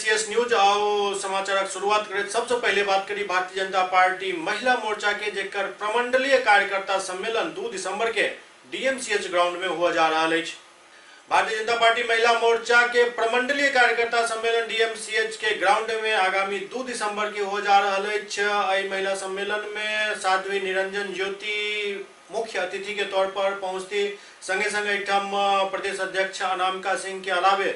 DMCS news आओ समाचार शुरुआत करें। सबसे पहले बात करी भारतीय जनता पार्टी महिला मोर्चा के जेकर प्रमंडलीय कार्यकर्ता सम्मेलन 2 दिसंबर के DMCS ग्राउंड में हुआ जा रहा है। भारतीय जनता पार्टी महिला मोर्चा के प्रमंडलीय कार्यकर्ता सम्मेलन DMCS के ग्राउंड में आगामी 2 दिसंबर के हो जा रहा है। महिला सम्मेलन में साध्वी निरंजन ज्योति मुख्य अतिथि के तौर पर पहुंचती, संगे संगे प्रदेश अध्यक्ष अनामिका सिंह के अलावे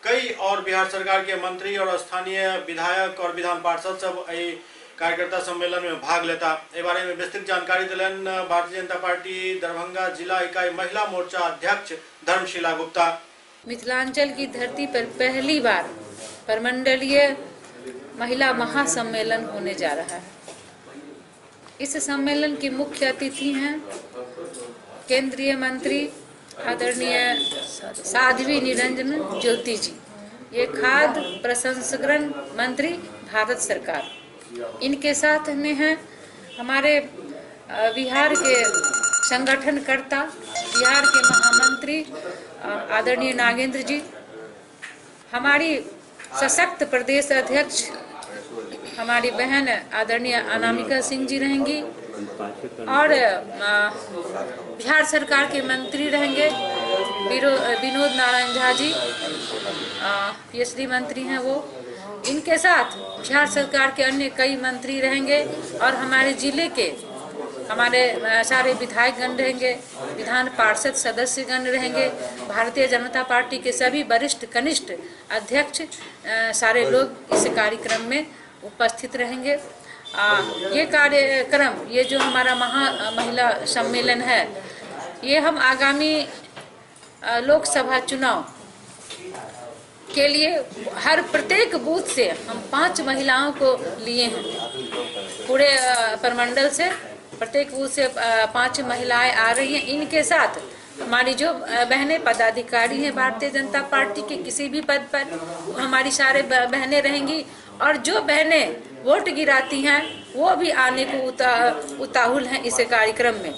कई और बिहार सरकार के मंत्री और स्थानीय विधायक और विधान पार्षद सब कार्यकर्ता सम्मेलन में भाग लेता। इस बारे में विस्तृत जानकारी दिलन भारतीय जनता पार्टी दरभंगा जिला इकाई महिला मोर्चा अध्यक्ष धर्मशिला गुप्ता। मिथिलांचल की धरती पर पहली बार प्रमंडलीय महिला महासम्मेलन होने जा रहा है। इस सम्मेलन के मुख्य अतिथि हैं केंद्रीय मंत्री आदरणीय साध्वी निरंजन ज्योति जी, ये खाद्य प्रसंस्करण मंत्री भारत सरकार। इनके साथ में हैं हमारे बिहार के संगठनकर्ता, बिहार के महामंत्री आदरणीय नागेंद्र जी, हमारी सशक्त प्रदेश अध्यक्ष हमारी बहन आदरणीय अनामिका सिंह जी रहेंगी और बिहार सरकार के मंत्री रहेंगे विनोद नारायण झा जी, PhD मंत्री हैं वो। इनके साथ बिहार सरकार के अन्य कई मंत्री रहेंगे और हमारे जिले के हमारे सारे विधायकगण रहेंगे, विधान पार्षद सदस्यगण रहेंगे, भारतीय जनता पार्टी के सभी वरिष्ठ कनिष्ठ अध्यक्ष सारे लोग इस कार्यक्रम में उपस्थित रहेंगे। ये कार्यक्रम, ये जो हमारा महिला सम्मेलन है, ये हम आगामी लोकसभा चुनाव के लिए हर प्रत्येक बूथ से हम 5 महिलाओं को लिए हैं। पूरे प्रमंडल से प्रत्येक बूथ से 5 महिलाएं आ रही हैं। इनके साथ हमारी जो बहनें पदाधिकारी हैं भारतीय जनता पार्टी के किसी भी पद पर, हमारी सारे बहनें रहेंगी और जो बहनें वोट गिराती हैं वो भी आने को उताहुल हैं। इस कार्यक्रम में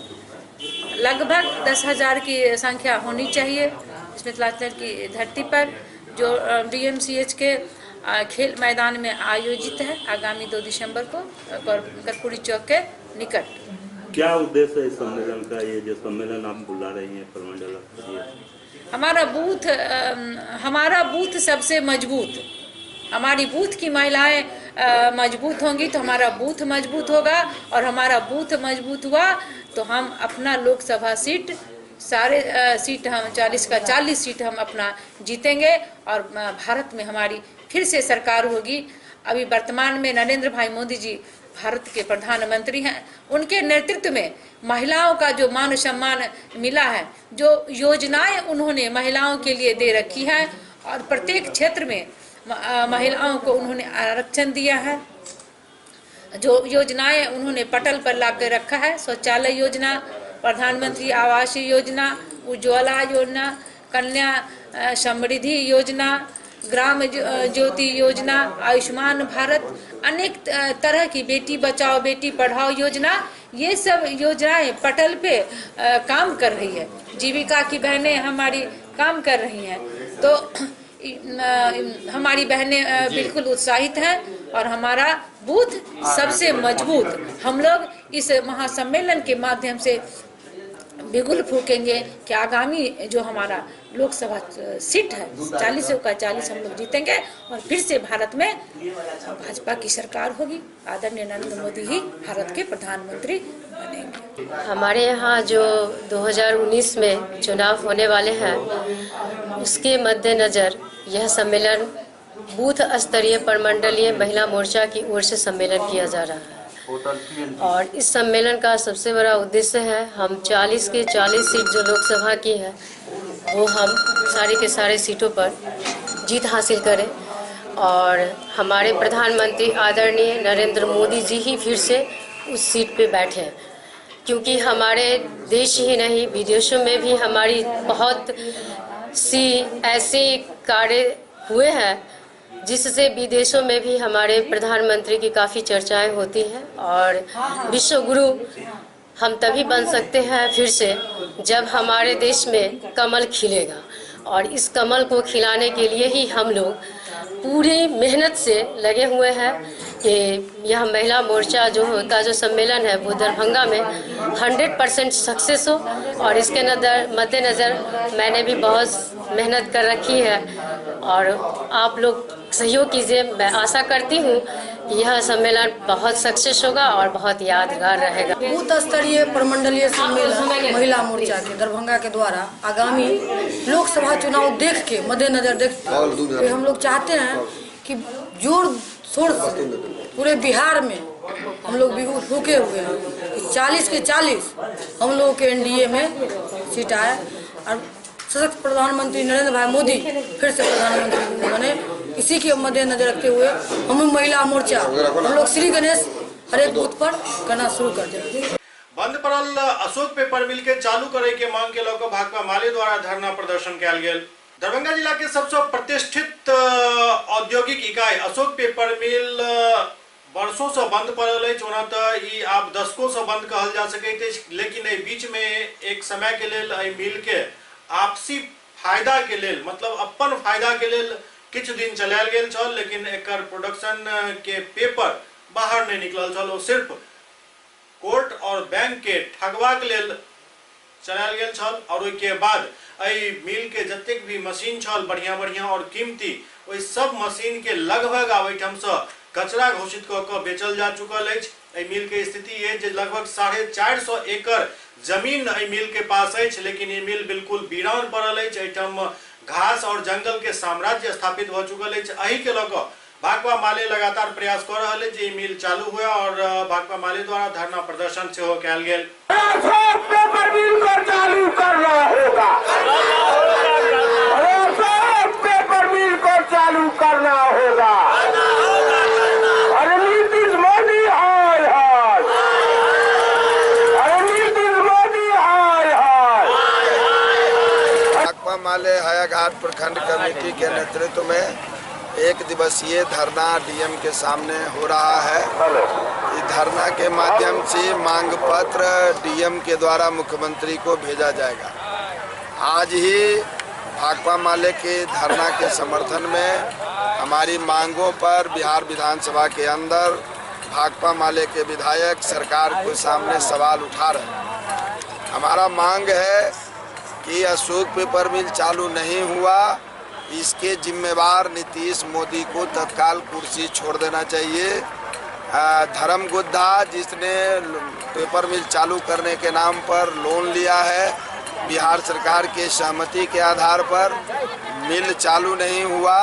लगभग 10,000 की संख्या होनी चाहिए इस मिथिलांचल की धरती पर, जो DMCS के खेल मैदान में आयोजित है आगामी 2 दिसंबर को कर्पूरी चौक के निकट। क्या उद्देश्य है इस सम्मेलन का? ये जो सम्मेलन आप बुला रही हैं प्रमंडल, हमारा बूथ सबसे मजबूत, हमारी बूथ की महिलाएं मजबूत होंगी तो हमारा बूथ मजबूत होगा और हमारा बूथ मजबूत हुआ तो हम अपना लोकसभा सीट सारे सीट हम 40 का 40 सीट हम अपना जीतेंगे और भारत में हमारी फिर से सरकार होगी। अभी वर्तमान में नरेंद्र भाई मोदी जी भारत के प्रधानमंत्री हैं, उनके नेतृत्व में महिलाओं का जो मान सम्मान मिला है, जो योजनाएं उन्होंने महिलाओं के लिए दे रखी है और प्रत्येक क्षेत्र में महिलाओं को उन्होंने आरक्षण दिया है, जो योजनाएं उन्होंने पटल पर ला कर रखा है, शौचालय योजना, प्रधानमंत्री आवास योजना, उज्ज्वला योजना, कन्या समृद्धि योजना, ग्राम ज्योति योजना, आयुष्मान भारत, अनेक तरह की बेटी बचाओ बेटी पढ़ाओ योजना, ये सब योजनाएं पटल पे काम कर रही है। जीविका की बहनें हमारी काम कर रही हैं, तो हमारी बहनें बिल्कुल उत्साहित हैं और हमारा बूथ सबसे मजबूत। हम लोग इस महासम्मेलन के माध्यम से बिगुल फूकेंगे कि आगामी जो हमारा लोकसभा सीट है 40 का 40 हम लोग जीतेंगे और फिर से भारत में भाजपा की सरकार होगी, आदरणीय नरेंद्र मोदी ही भारत के प्रधानमंत्री बनेंगे। हमारे यहाँ जो 2019 में चुनाव होने वाले हैं, उसके मद्देनज़र यह सम्मेलन बूथ स्तरीय प्रमंडलीय महिला मोर्चा की ओर से सम्मेलन किया जा रहा है और इस सम्मेलन का सबसे बड़ा उद्देश्य है हम 40 के 40 सीट जो लोकसभा की है वो हम सारे के सारे सीटों पर जीत हासिल करें और हमारे प्रधानमंत्री आदरणीय नरेंद्र मोदी जी ही फिर से उस सीट पे बैठे, क्योंकि हमारे देश ही नहीं विदेशों में भी हमारी बहुत सी ऐसे कार्य हुए हैं जिससे विदेशों में भी हमारे प्रधानमंत्री की काफ़ी चर्चाएं होती हैं और विश्व गुरु हम तभी बन सकते हैं फिर से जब हमारे देश में कमल खिलेगा और इस कमल को खिलाने के लिए ही हम लोग पूरी मेहनत से लगे हुए हैं कि यह महिला मोर्चा का जो सम्मेलन है वो दरभंगा में 100% सक्सेस हो। और इसके मद्देनज़र मैंने भी बहुत मेहनत कर रखी है और आप लोग सहयोग कीजिए। मैं आशा करती हूँ कि यह सम्मेलन बहुत सक्सेस होगा और बहुत यादगार रहेगा। बूथ स्तरीय प्रमंडलीय सम्मेलन महिला मोर्चा के दरभंगा के द्वारा आगामी लोकसभा चुनाव देख के मद्देनजर देखते हम लोग चाहते हैं कि जोर शोर से पूरे बिहार में हम लोग भी रुके हुए हैं 40 के 40 हम लोगों के एनडीए में सीट आए और सशक्त प्रधानमंत्री नरेंद्र भाई मोदी फिर से प्रधानमंत्री बने। इसी के मद्देनजर रखते हुए हम महिला मोर्चा हम लोग श्री गणेश हर एक बूथ पर करना शुरू कर देंगे। बंद पड़ल अशोक पेपर मिल के चालू करे के मांग के लोग भाकपा माले द्वारा धरना प्रदर्शन कयल गेल। दरभंगा जिला के सबसे प्रतिष्ठित औद्योगिक इकाई अशोक पेपर मिल वर्षों से बंद पड़ल है। ओना तो ई आप दशकों से बंद कहल जा सके, लेकिन बीच में एक समय के लेल मिल के आपसी फायदा के लेल मतलब अपन फायदा के लेल किछ दिन चलायल गेल छल, लेकिन एकर प्रोडक्शन के पेपर बाहर नहीं निकलल छल। सिर्फ कोर्ट और बैंक के ठगवा के लेल चलायल गेल छल और के बाद मिल के जतेक भी मशीन छल बढ़िया बढ़िया और कीमती ओहि सब मशीन के लगभग आवेठम से कचरा घोषित क बेचल जा चुकल है। मिल के स्थिति है जे लगभग 450 एकड़ जमीन मिल के पास है, लेकिन ये मिल बिल्कुल वीरान पड़ल है। एहिठाम घास और जंगल के साम्राज्य स्थापित हो चुकल है। एही के लऽ कऽ भाकपा माले लगातार प्रयास कर रहा है जे मिल चालू हुआ और भाकपा माले द्वारा धरना प्रदर्शन सेहो कयल गेल। पेपर मिल को चालू करना होगा, पेपर मिल को चालू करना होगा। अरे नीतीश मोदी हाय हाय, अरे नीतीश मोदी हाय हाय। भाकपा माले हायाघाट प्रखंड कमेटी के नेतृत्व में एक दिवसीय धरना डीएम के सामने हो रहा है। इस धरना के माध्यम से मांग पत्र डीएम के द्वारा मुख्यमंत्री को भेजा जाएगा। आज ही भाकपा माले के धरना के समर्थन में हमारी मांगों पर बिहार विधानसभा के अंदर भाकपा माले के विधायक सरकार के सामने सवाल उठा रहे हैं। हमारा मांग है कि अशोक पेपर मिल चालू नहीं हुआ, इसके जिम्मेवार नीतीश मोदी को तत्काल कुर्सी छोड़ देना चाहिए। धर्म गुद्धा जिसने पेपर मिल चालू करने के नाम पर लोन लिया है, बिहार सरकार के सहमति के आधार पर मिल चालू नहीं हुआ,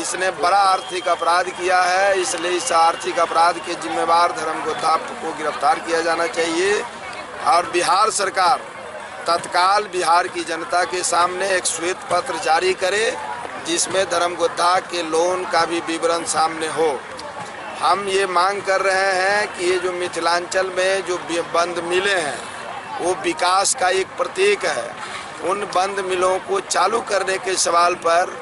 इसने बड़ा आर्थिक अपराध किया है। इसलिए इस आर्थिक अपराध के जिम्मेवार धर्म गुद्धा को गिरफ्तार किया जाना चाहिए और बिहार सरकार तत्काल बिहार की जनता के सामने एक श्वेत पत्र जारी करे जिसमें धर्म गुद्धा के लोन का भी विवरण सामने हो। हम ये मांग कर रहे हैं कि ये जो मिथिलांचल में जो बंद मिलें हैं वो विकास का एक प्रतीक है। उन बंद मिलों को चालू करने के सवाल पर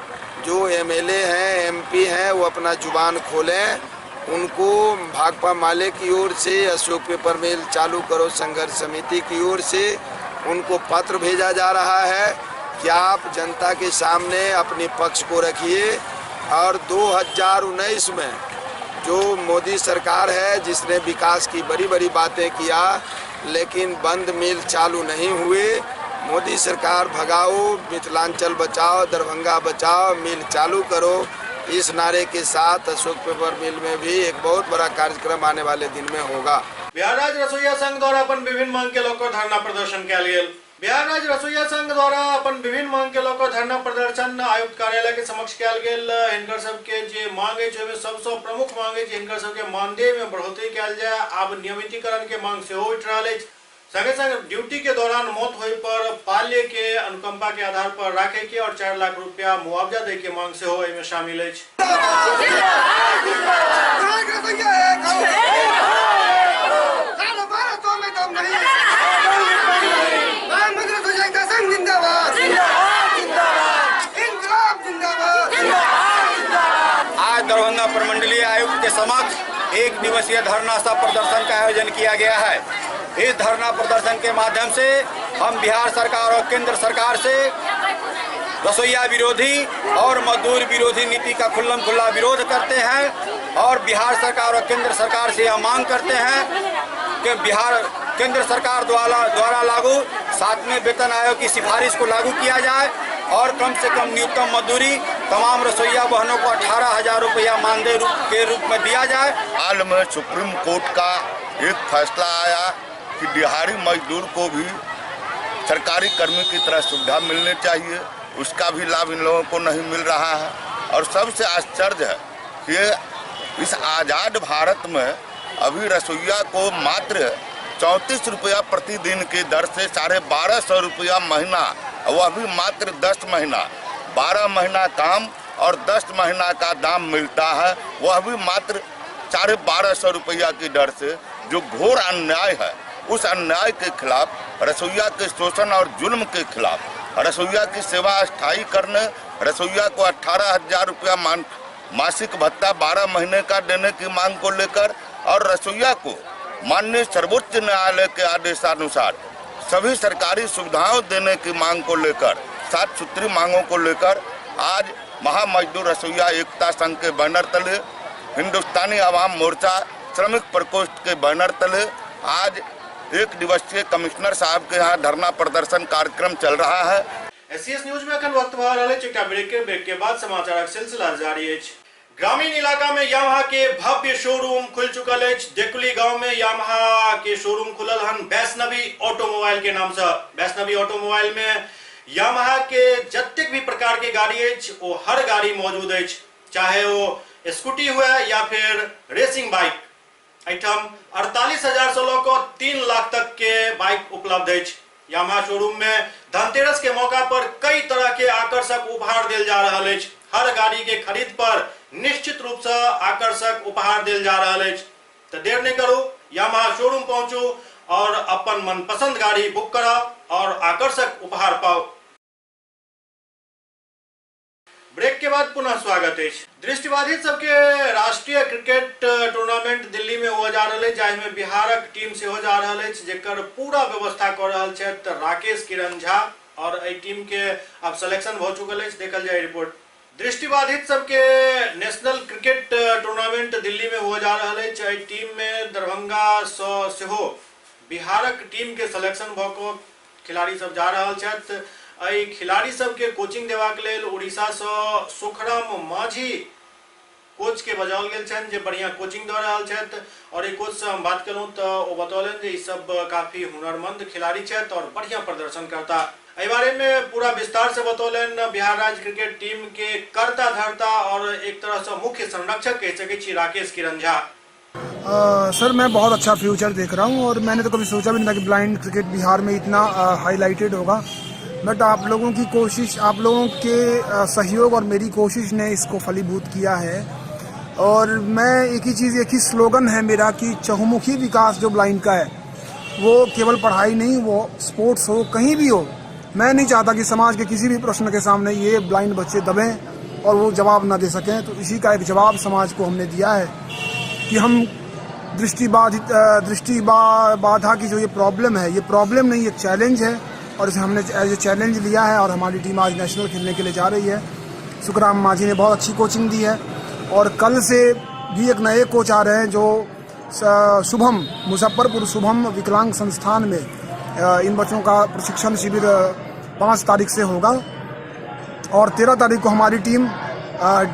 जो एमएलए हैं, एमपी हैं, वो अपना जुबान खोलें। उनको भाकपा माले की ओर से अशोक पेपर मिल चालू करो संघर्ष समिति की ओर से उनको पत्र भेजा जा रहा है कि आप जनता के सामने अपने पक्ष को रखिए। और 2019 में जो मोदी सरकार है जिसने विकास की बड़ी बड़ी बातें किया, लेकिन बंद मिल चालू नहीं हुए। मोदी सरकार भगाओ, मिथिलांचल बचाओ, दरभंगा बचाओ, मिल चालू करो, इस नारे के साथ अशोक पेपर मिल में भी एक बहुत बड़ा कार्यक्रम आने वाले दिन में होगा। बिहार राज्य रसोईया संघ द्वारा अपन विभिन्न मांग के लोग धरना प्रदर्शन कयल गेल। बिहार राज्य रसोईया संघ द्वारा अपन विभिन्न मांग के लोग धरना प्रदर्शन आयुक्त कार्यालय के समक्ष कयल गेल। हिनकर सबके जे मांग है सबसे प्रमुख मांग है हिनकर सबके मानदेय में बढ़ोतरी कयल जाए, आब नियमितीकरण के मांग से उठ रहा है। संगे संग ड्यूटी के दौरान मौत होए पर पाल्य के अनुकंपा के आधार पर राखे के और 4 लाख रुपया मुआवजा दे के मांग से हो में शामिल है। आज दरभंगा प्रमंडलीय आयुक्त के समक्ष एक दिवसीय धरना सह प्रदर्शन का आयोजन किया गया है। इस धरना प्रदर्शन के माध्यम से हम बिहार सरकार और केंद्र सरकार से रसोईया विरोधी और मजदूर विरोधी नीति का खुल्लम खुल्ला विरोध करते हैं और बिहार सरकार और केंद्र सरकार से यह मांग करते हैं कि केंद्र सरकार द्वारा लागू 7वें वेतन आयोग की सिफारिश को लागू किया जाए और कम से कम न्यूनतम मजदूरी तमाम रसोईया बहनों को 18,000 रुपया मानदेय के रूप में दिया जाए। हाल में सुप्रीम कोर्ट का एक फैसला आया कि दिहाड़ी मजदूर को भी सरकारी कर्मी की तरह सुविधा मिलनी चाहिए, उसका भी लाभ इन लोगों को नहीं मिल रहा है। और सबसे आश्चर्य है कि इस आज़ाद भारत में अभी रसोईया को मात्र 34 रुपया प्रतिदिन की दर से 1250 रुपया महीना, वह भी मात्र 10 महीना, 12 महीना काम और 10 महीना का दाम मिलता है, वह भी मात्र 1250 रुपया की दर से, जो घोर अन्याय है। उस अन्याय के खिलाफ, रसोईया के शोषण और जुल्म के खिलाफ, रसोईया की सेवा स्थायी करने, रसोईया को 18,000 रुपया मासिक भत्ता 12 महीने का देने की मांग को लेकर और रसोईया को माननीय सर्वोच्च न्यायालय के आदेशानुसार सभी सरकारी सुविधाएं देने की मांग को लेकर, 7 सूत्री मांगों को लेकर आज महामजदूर रसोईया एकता संघ के बैनर तले, हिंदुस्तानी आवाम मोर्चा श्रमिक प्रकोष्ठ के बैनर तले आज 1 दिवसीय कमिश्नर साहब के यहाँ धरना प्रदर्शन कार्यक्रम चल रहा है। एससीएस न्यूज में अखन वक्त भर रहे चिट्टा ब्रेक के बाद समाचार सिलसिला जारी है। ग्रामीण इलाका में यामाहा के भव्य शोरूम खुल चुकल है। देकुली गांव में यामाहा के शोरूम खुलल हन वैष्णवी ऑटोमोबाइल के नाम से। वैष्णवी ऑटोमोबाइल में यामाहा के जतेक भी प्रकार के गाड़ी है वो हर गाड़ी मौजूद है, चाहे वो स्कूटी हुआ या फिर रेसिंग बाइक। आइटम 48,000 से लेकर 3 लाख तक के बाइक उपलब्ध है। यामाहा शोरूम में धनतेरस के मौका पर कई तरह के आकर्षक उपहार दिल जा रहा है। हर गाड़ी के खरीद पर निश्चित रूप से आकर्षक उपहार दिल जा रहा है। तो देर नहीं करो, यामाहा शोरूम पहुंचो और अपन मनपसंद गाड़ी बुक करा और आकर्षक उपहार पाओ। ब्रेक के बाद पुनः स्वागत है। दृष्टिबाधित सबके राष्ट्रीय क्रिकेट टूर्नामेंट दिल्ली में हो जा रहा है, जिसमें बिहारक टीम से हो जा रहा है, जेकर पूरा व्यवस्था कर रहा है राकेश किरण झा और ए टीम के अब सिलेक्शन हो चुकल है। देखल जाए रिपोर्ट। दृष्टिबाधित सबके नेशनल क्रिकेट टूर्नामेंट दिल्ली में हो जा रहा है। टीम में दरभंगा से हो बिहारक टीम के सिलेक्शन भको खिलाड़ी सब जा रहा है। खिलाड़ी सब के कोचिंग देवाक लेल उड़ीसा से सुखराम माझी कोच के बजाओल गेल छन, जे बढ़िया कोचिंग दे रहल छथि। और एक कोच से हम बात करूं तो वो बतौलन जे ई सब काफी हुनरमंद खिलाड़ी छथि और बढ़िया प्रदर्शन करता। एहि बारे में पूरा विस्तार से बतौलन बिहार राज्य क्रिकेट टीम के कर्ता धर्ता और एक तरह से मुख्य संरक्षक कह सके छी राकेश किरण झा। सर मैं बहुत अच्छा फ्यूचर देख रहा हूं और मैंने तो कभी सोचा भी नहीं था कि ब्लाइंड क्रिकेट बिहार में इतना हाईलाइटेड होगा। बट आप लोगों की कोशिश, आप लोगों के सहयोग और मेरी कोशिश ने इसको फलीभूत किया है। और मैं एक ही स्लोगन है मेरा कि चहुमुखी विकास जो ब्लाइंड का है वो केवल पढ़ाई नहीं, वो स्पोर्ट्स हो, कहीं भी हो। मैं नहीं चाहता कि समाज के किसी भी प्रश्न के सामने ये ब्लाइंड बच्चे दबें और वो जवाब ना दे सकें। तो इसी का एक जवाब समाज को हमने दिया है कि हम दृष्टि बाधा की जो ये प्रॉब्लम है, ये प्रॉब्लम नहीं, एक चैलेंज है और इसे हमने एज ए चैलेंज लिया है। और हमारी टीम आज नेशनल खेलने के लिए जा रही है। सुखराम माझी ने बहुत अच्छी कोचिंग दी है और कल से भी एक नए कोच आ रहे हैं जो शुभम, मुजफ्फरपुर शुभम विकलांग संस्थान में इन बच्चों का प्रशिक्षण शिविर 5 तारीख से होगा। और 13 तारीख को हमारी टीम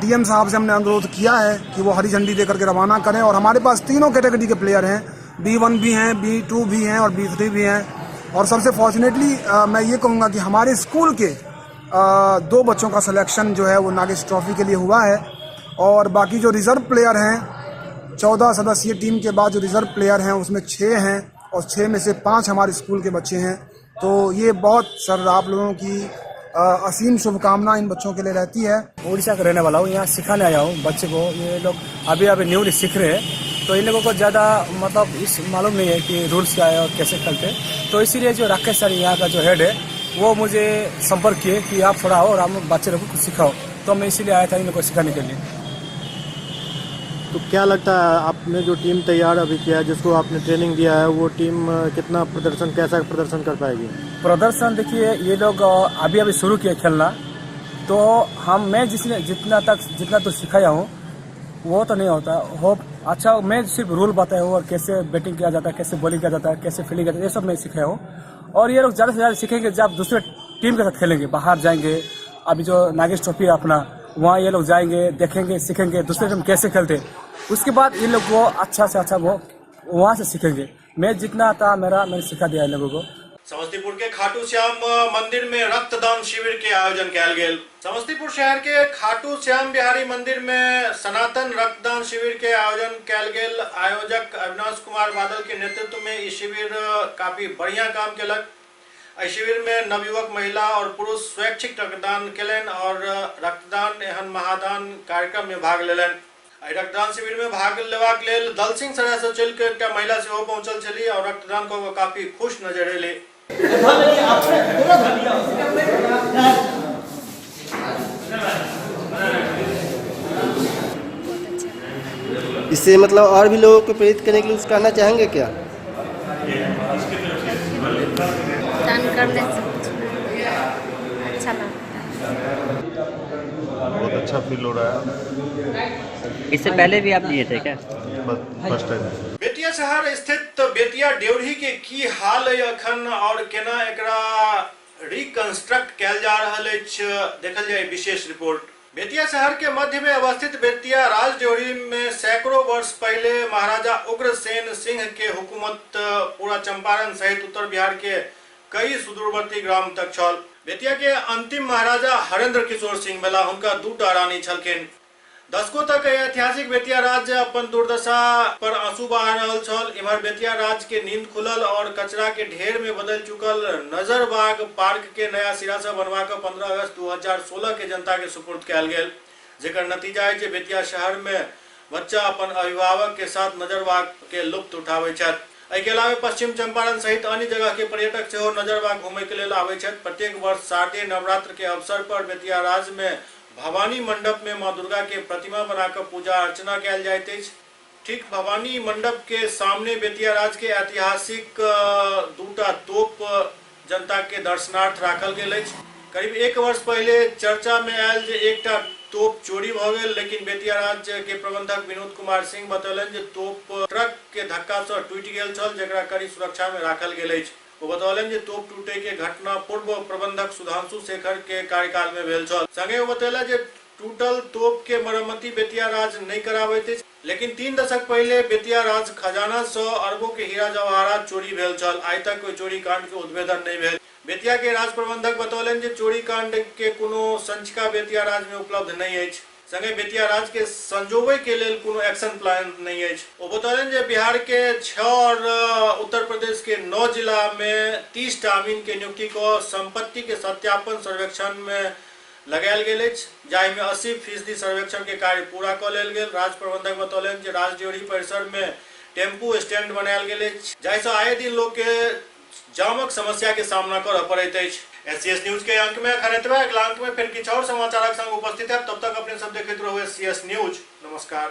डीएम साहब से हमने अनुरोध किया है कि वो हरी झंडी देकर के रवाना करें। और हमारे पास तीनों कैटेगरी के प्लेयर हैं, B1 भी हैं, B2 भी हैं और B3 भी हैं। और सबसे फॉर्चुनेटली मैं ये कहूँगा कि हमारे स्कूल के 2 बच्चों का सिलेक्शन जो है वो नागेश ट्रॉफी के लिए हुआ है। और बाकी जो रिज़र्व प्लेयर हैं, 14 सदस्यीय टीम के बाद जो रिज़र्व प्लेयर हैं उसमें 6 हैं और 6 में से 5 हमारे स्कूल के बच्चे हैं। तो ये बहुत सर आप लोगों की असीम शुभकामना इन बच्चों के लिए रहती है। उड़ीसा का रहने वाला हूँ, यहाँ सिखाने आया हूँ बच्चे को। ये लोग अभी न्यूली सीख रहे हैं, तो इन लोगों को ज़्यादा मतलब इस मालूम नहीं है कि रूल्स क्या है और कैसे खेलते। तो इसीलिए जो राकेश सर यहाँ का जो हेड है वो मुझे संपर्क किए कि आप थोड़ा आओ और आप बच्चे लोगों को कुछ सिखाओ। तो मैं इसीलिए आया था इन लोगों को सिखाने के लिए। तो क्या लगता है आपने जो टीम तैयार अभी किया है, जिसको आपने ट्रेनिंग दिया है, वो टीम कितना कैसा प्रदर्शन कर पाएगी? प्रदर्शन देखिए, ये लोग अभी शुरू किए खेलना तो मैं जितना तो सिखाया हूँ वो तो नहीं होता हो। अच्छा, मैं सिर्फ रूल बताया हूँ और कैसे बैटिंग किया जाता है, कैसे बॉलिंग किया जाता है, कैसे फील्डिंग किया जाता है, ये सब मैं सिखाया हूँ। और ये लोग ज़्यादा से ज़्यादा सीखेंगे जब दूसरे टीम के साथ खेलेंगे, बाहर जाएंगे। अभी जो नागेश ट्रॉफी है अपना, वहाँ ये लोग जाएंगे, देखेंगे, सीखेंगे दूसरे टीम कैसे खेलते, उसके बाद ये लोग वो अच्छा से अच्छा वो वहाँ से सीखेंगे। मैं जितना था मैंने सिखा दिया इन लोगों को। समस्तीपुर के खाटू श्याम मंदिर में रक्तदान शिविर के आयोजन किया गया। समस्तीपुर शहर के खाटू श्याम बिहारी मंदिर में सनातन रक्तदान शिविर के आयोजन किया गया। आयोजक अविनाश कुमार बादल के नेतृत्व में ये शिविर काफी बढ़िया काम केलक। इस शिविर में नवयुवक, महिला और पुरुष स्वैच्छिक रक्तदान केलन और रक्तदान एहन महादान कार्यक्रम में भाग लेलन। रक्तदान शिविर में भाग लेबाक लेल दल सिंह सराय से चल के एक महिला सेहो पहुंचल छली और रक्तदान को काफी खुश नजर एले। इससे मतलब और भी लोगों को प्रेरित करने के लिए कुछ कहना चाहेंगे क्या? दान करने से अच्छा लगता है। बहुत अच्छा फील हो रहा है। इससे पहले भी आप दिए थे क्या? First time. बेतिया शहर स्थित बेतिया ड्योढ़ी के की हाल है अखन और केना एकरा रिकंस्ट्रक्ट कैल जा रहल अछि, देखल जाए विशेष रिपोर्ट। बेतिया शहर के मध्य में अवस्थित बेतिया राज ड्योढ़ी में सैकड़ों वर्ष पहले महाराजा उग्रसेन सिंह के हुकूमत पूरा चंपारण सहित उत्तर बिहार के कई सुदूरवर्ती ग्राम तक छल। बेतिया के अंतिम महाराजा हरेंद्र किशोर सिंह भेला, हुनका दूटा रानी छलखिन। दशकों तक ऐतिहासिक बेतिया राज्य अपन दुर्दशा पर आंसू बहा रहल छल। इमहर बेतिया राज्य के नींद खुलल और कचरा के ढेर में बदल चुकल नजरबाग पार्क के नया सिरा से बनवा के 15 अगस्त 2016 के जनता के सुपुर्द कैल गेल, जेकर नतीजा है जे बेतिया शहर में बच्चा अपन अभिभावक के साथ नजरबाग के लुत्फ उठावे छथि। एहि के अलावे पश्चिम चंपारण सहित अन्य जगह के पर्यटक सेहो नजरबाग घूमे के लेल आवे छथि। प्रत्येक वर्ष शारदीय नवरात्र के अवसर पर बेतिया राज्य में भवानी मंडप में मां दुर्गा के प्रतिमा बनाकर पूजा अर्चना कैल जाइत अछि। ठीक भवानी मंडप के सामने बेतिया राज्य के ऐतिहासिक दूटा तोप जनता के दर्शनार्थ राखल गेल अछि। करीब एक वर्ष पहले चर्चा में आयल जे एकटा तोप चोरी भ गेल, लेकिन बेतिया राज्य के प्रबंधक विनोद कुमार सिंह बतौलन जे तोप ट्रक के धक्का से टूटि गेल छल, जेकरा कड़ी सुरक्षा में राखल गेल अछि। वो बतौलन जे तोप टूटे के घटना पूर्व प्रबंधक सुधांशु शेखर के कार्यकाल में भेल छल। संगे वो बतौला जे टूटल तोप के मरम्मती बेतिया राज्य नहीं कराबैत अछि, लेकिन 3 दशक पहले बेतिया राज्य खजाना से अरबों के हीरा जवाहरात चोरी भेल छल। आइ तक कोई चोरी कांड के उद्भेदन नहीं भेल। बेतिया के राज प्रबंधक बतौलन जे चोरी कांड के कोनो संचिका बेतिया राज्य में उपलब्ध नहीं अछि। संगे बेतिया राज्य के संजोबे के लेल कोनो एक्शन प्लान नहीं अछि। वो बतौलन जे बिहार के 6 और उत्तर प्रदेश के 9 जिला में 30 अमीन के नियुक्ति को संपत्ति के सत्यापन सर्वेक्षण में लगायल गेल अछि, जाहि में 80% सर्वेक्षण के कार्य पूरा क लेल गेल। राज प्रबंधक बतौलन जे राज ड्योढ़ी परिसर में टेम्पू स्टैंड बनायल गेल अछि, जाहि से आए दिन लोग के जामक समस्या के सामना करऽ पड़ैत अछि। SCS न्यूज के अंक में अखन एतबे। अगला अंक में फिर किछु और समाचारक संग उपस्थित है। तब तक अपने सब देखैत रहू SCS न्यूज। नमस्कार।